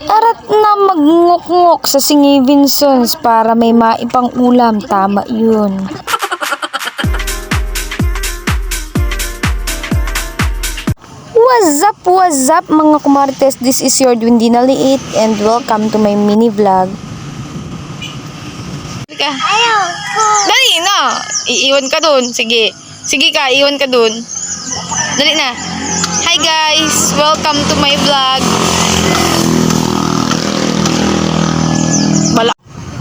Arat na magngok-ngok sa Singi Vinsons para may maipang ulam. Tama yun. What's up mga kumartes? This is your Dwindina Liit and welcome to my mini vlog. Dali na! Iiwan ka dun. Sige ka, iiwan ka dun. Dali na. Hi guys! Welcome to my vlog.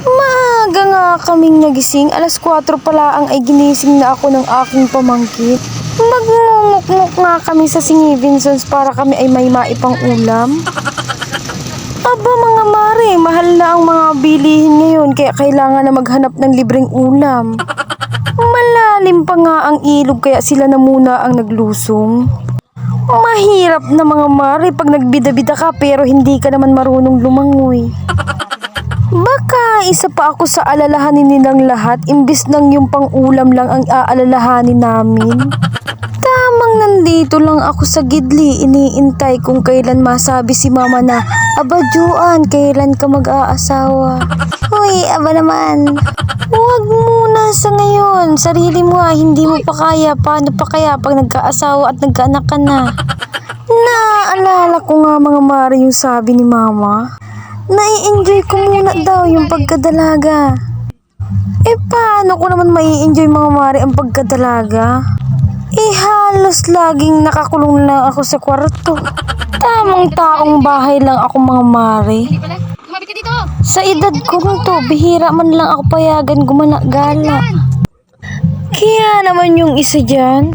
Maaga nga kaming nagising. Alas 4 pala ang ay ginising na ako ng aking pamangkin. Magngungok-ngok nga kami sa Singi Vinsons para kami ay may maipang ulam. Aba mga mare, mahal na ang mga bilihin ngayon kaya kailangan na maghanap ng libreng ulam. Malalim pa nga ang ilog kaya sila na muna ang naglusong. Mahirap na mga mare pag nagbida-bida ka pero hindi ka naman marunong lumangoy. Baka isa pa ako sa alalahanin nilang lahat imbis nang yung pang-ulam lang ang aalalahanin namin. Tamang nandito lang ako sa gidli, iniintay kung kailan masabi si mama na, "Aba Juan, kailan ka mag-aasawa?" Uy, aba naman. Huwag muna sa ngayon, sarili mo hindi mo pa kaya, paano pa kaya pag nagkaasawa at nagkaanak ka na? Naalala ko nga mga mare yung sabi ni mama. Nai-enjoy ko muna daw yung pagkadalaga. Paano ko naman mai-enjoy mga mare ang pagkadalaga? Halos laging nakakulong lang ako sa kwarto. Tamang taong bahay lang ako mga mare. Sa edad ko to, bihira man lang ako payagan gumana-gala. Kaya naman yung isa dyan,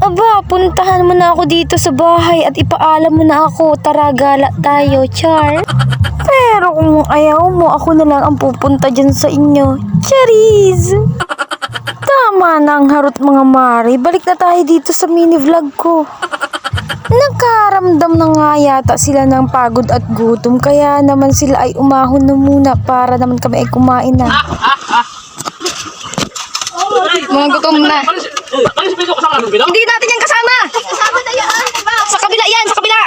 aba, puntahan mo na ako dito sa bahay at ipaalam mo na ako, tara gala tayo, char. Pero kung ayaw mo, ako na lang ang pupunta dyan sa inyo. Charis! Tama na ang harot mga mare, balik na tayo dito sa mini vlog ko. Nagkaramdam na nga yata sila ng pagod at gutom, kaya naman sila ay umahon na muna para naman kami ay kumain na. Mga gutom na. Hindi natin yan kasama! Sa kabila yan, sa kabila!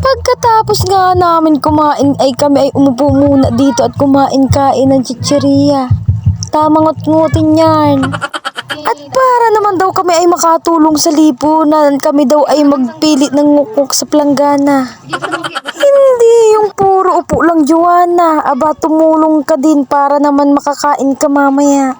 Pagkatapos nga namin kumain ay kami ay umupo muna dito at kumain-kain ng chichirya. Tamang ngot-ngotin yan. At para naman daw kami ay makatulong sa lipunan, kami daw ay magpilit ng ngukok sa planggana. Hindi yung puro upo lang, Joanna. Aba, tumulong ka din para naman makakain ka mamaya.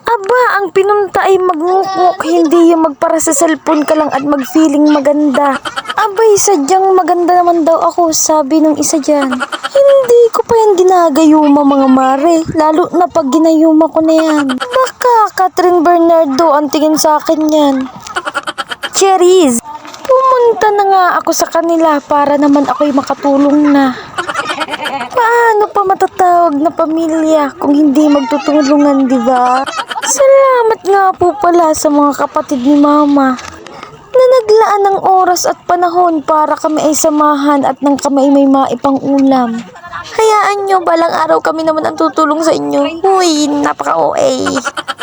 Aba, ang pinunta ay magngukok, hindi yung magpara sa cellphone ka lang at mag-feeling maganda. Abay, sadyang maganda naman daw ako, sabi nung isa dyan. Hindi ko pa yan ginagayuma mga mare, lalo na pag ginayuma ko na yan. Baka Catherine Bernardo ang tingin sa akin yan. Cherries! Pumunta na nga ako sa kanila para naman ako'y makatulong na. Paano pa matatawag na pamilya kung hindi magtutulungan, di ba? Salamat nga po pala sa mga kapatid ni mama na naglaan ng oras at panahon para kami ay samahan at nang kami ay may maipang ulam. Hayaan nyo, balang araw kami naman ang tutulong sa inyo. Uy, napaka-OA.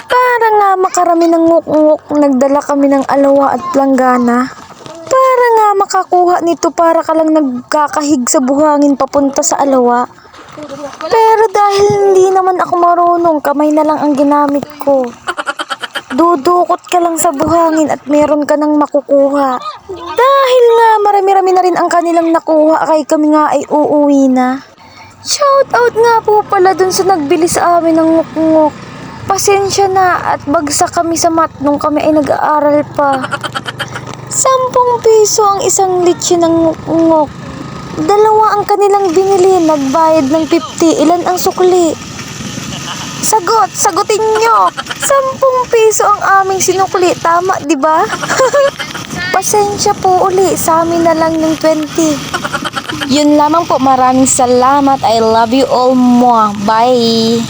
Para nga makarami ng nguk-nguk, nagdala kami ng alawa at planggana. Para nga makakuha nito, para ka lang nagkakahig sa buhangin papunta sa alawa. Pero dahil hindi naman ako marunong, kamay na lang ang ginamit ko. Dudukot ka lang sa buhangin at meron ka nang makukuha. Dahil nga marami-rami na rin ang kanilang nakuha, kay kami nga ay uuwi na. Shout out nga po pala dun sa nagbili sa amin ng nguk-nguk. Pasensya na at bagsak kami sa mat nung kami ay nag-aaral pa. 10 piso ang isang litsi ng nguk-nguk. 2 ang kanilang binili, nagbayad ng 50. Ilan ang sukli? Sagutin nyo. 10 piso ang aming sinukli. Tama, di ba? Pasensya po uli. Sa amin na lang ng 20. Yun lamang po. Maraming salamat. I love you all. Mwah. Bye.